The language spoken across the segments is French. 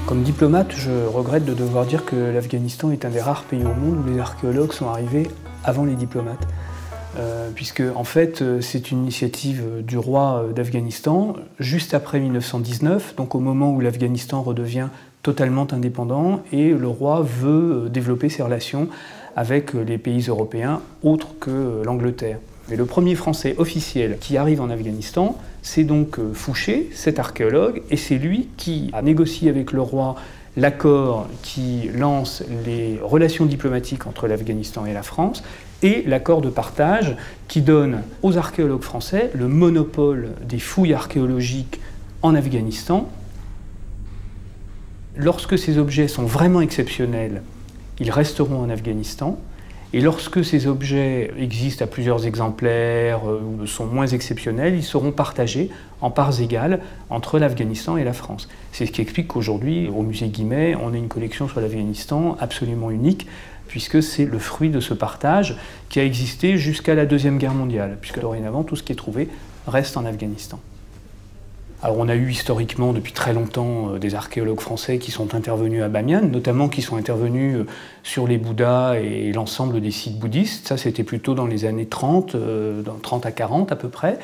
Comme diplomate, je regrette de devoir dire que l'Afghanistan est un des rares pays au monde où les archéologues sont arrivés avant les diplomates. Puisque, en fait, c'est une initiative du roi d'Afghanistan, juste après 1919, donc au moment où l'Afghanistan redevient totalement indépendant, et le roi veut développer ses relations avec les pays européens autres que l'Angleterre. Mais le premier Français officiel qui arrive en Afghanistan, c'est donc Fouché, cet archéologue, et c'est lui qui a négocié avec le roi l'accord qui lance les relations diplomatiques entre l'Afghanistan et la France, et l'accord de partage qui donne aux archéologues français le monopole des fouilles archéologiques en Afghanistan. Lorsque ces objets sont vraiment exceptionnels, ils resteront en Afghanistan. Et lorsque ces objets existent à plusieurs exemplaires ou sont moins exceptionnels, ils seront partagés en parts égales entre l'Afghanistan et la France. C'est ce qui explique qu'aujourd'hui, au musée Guimet, on a une collection sur l'Afghanistan absolument unique, puisque c'est le fruit de ce partage qui a existé jusqu'à la Deuxième Guerre mondiale, puisque dorénavant, tout ce qui est trouvé reste en Afghanistan. Alors on a eu historiquement depuis très longtemps des archéologues français qui sont intervenus à Bamiyan, notamment qui sont intervenus sur les Bouddhas et l'ensemble des sites bouddhistes. Ça c'était plutôt dans les années 30, 30 à 40 à peu près.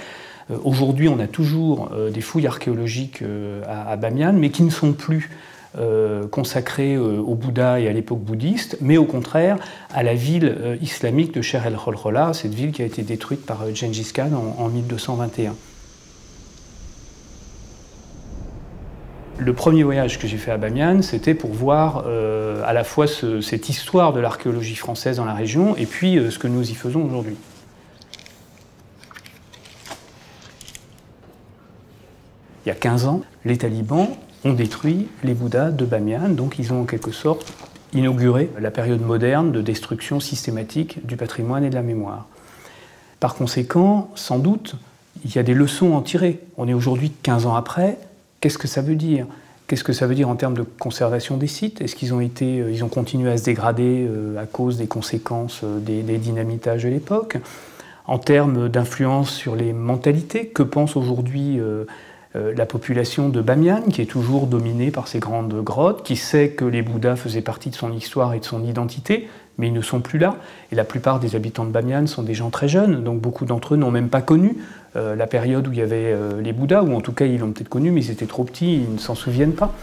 Aujourd'hui on a toujours des fouilles archéologiques à Bamiyan, mais qui ne sont plus consacrées au Bouddha et à l'époque bouddhiste, mais au contraire à la ville islamique de Sher el-Kholkhola, cette ville qui a été détruite par Gengis Khan en 1221. Le premier voyage que j'ai fait à Bamiyan, c'était pour voir à la fois cette histoire de l'archéologie française dans la région et puis ce que nous y faisons aujourd'hui. Il y a 15 ans, les talibans ont détruit les Bouddhas de Bamiyan, donc ils ont en quelque sorte inauguré la période moderne de destruction systématique du patrimoine et de la mémoire. Par conséquent, sans doute, il y a des leçons à en tirer. On est aujourd'hui 15 ans après. Qu'est-ce que ça veut dire? Qu'est-ce que ça veut dire en termes de conservation des sites? Est-ce qu'ils ont continué à se dégrader à cause des conséquences des dynamitages de l'époque? En termes d'influence sur les mentalités, que pense aujourd'hui la population de Bamiyan, qui est toujours dominée par ces grandes grottes, qui sait que les Bouddhas faisaient partie de son histoire et de son identité, mais ils ne sont plus là. Et la plupart des habitants de Bamiyan sont des gens très jeunes, donc beaucoup d'entre eux n'ont même pas connu la période où il y avait les Bouddhas, ou en tout cas ils l'ont peut-être connu, mais ils étaient trop petits, ils ne s'en souviennent pas.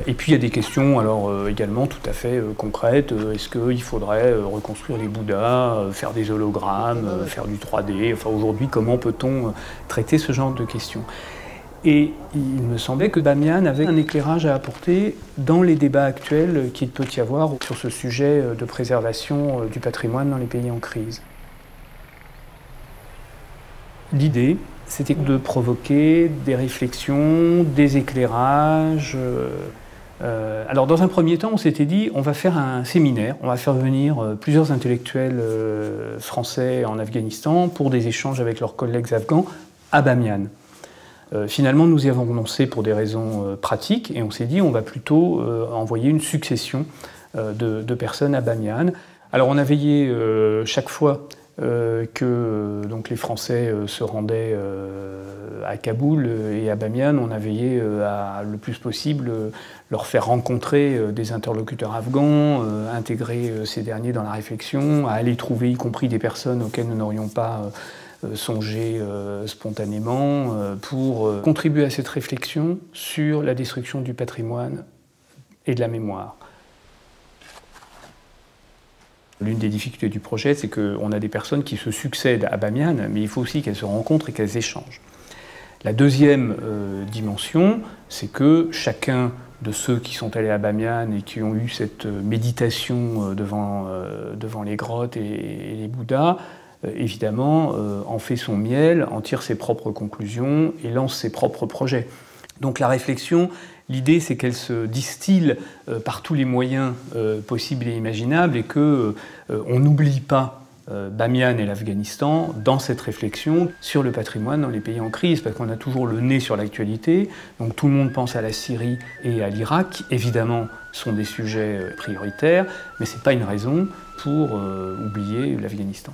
Et puis il y a des questions alors également tout à fait concrètes. Est-ce qu'il faudrait reconstruire les Bouddhas, faire des hologrammes, faire du 3D? Enfin aujourd'hui, comment peut-on traiter ce genre de questions? Et il me semblait que Bamiyan avait un éclairage à apporter dans les débats actuels qu'il peut y avoir sur ce sujet de préservation du patrimoine dans les pays en crise. L'idée, c'était de provoquer des réflexions, des éclairages. Alors dans un premier temps, on s'était dit, on va faire un séminaire, on va faire venir plusieurs intellectuels français en Afghanistan pour des échanges avec leurs collègues afghans à Bamiyan. Finalement, nous y avons renoncé pour des raisons pratiques et on s'est dit on va plutôt envoyer une succession de personnes à Bamiyan. Alors on a veillé chaque fois que donc, les Français se rendaient à Kaboul et à Bamiyan, on a veillé à le plus possible leur faire rencontrer des interlocuteurs afghans, intégrer ces derniers dans la réflexion, à aller trouver y compris des personnes auxquelles nous n'aurions pas songer spontanément pour contribuer à cette réflexion sur la destruction du patrimoine et de la mémoire. L'une des difficultés du projet, c'est qu'on a des personnes qui se succèdent à Bamiyan, mais il faut aussi qu'elles se rencontrent et qu'elles échangent. La deuxième dimension, c'est que chacun de ceux qui sont allés à Bamiyan et qui ont eu cette méditation devant les grottes et les Bouddhas, évidemment, en fait son miel, en tire ses propres conclusions et lance ses propres projets. Donc la réflexion, l'idée c'est qu'elle se distille par tous les moyens possibles et imaginables et qu'on n'oublie pas Bamiyan et l'Afghanistan dans cette réflexion sur le patrimoine dans les pays en crise, parce qu'on a toujours le nez sur l'actualité, donc tout le monde pense à la Syrie et à l'Irak, évidemment sont des sujets prioritaires, mais ce n'est pas une raison pour oublier l'Afghanistan.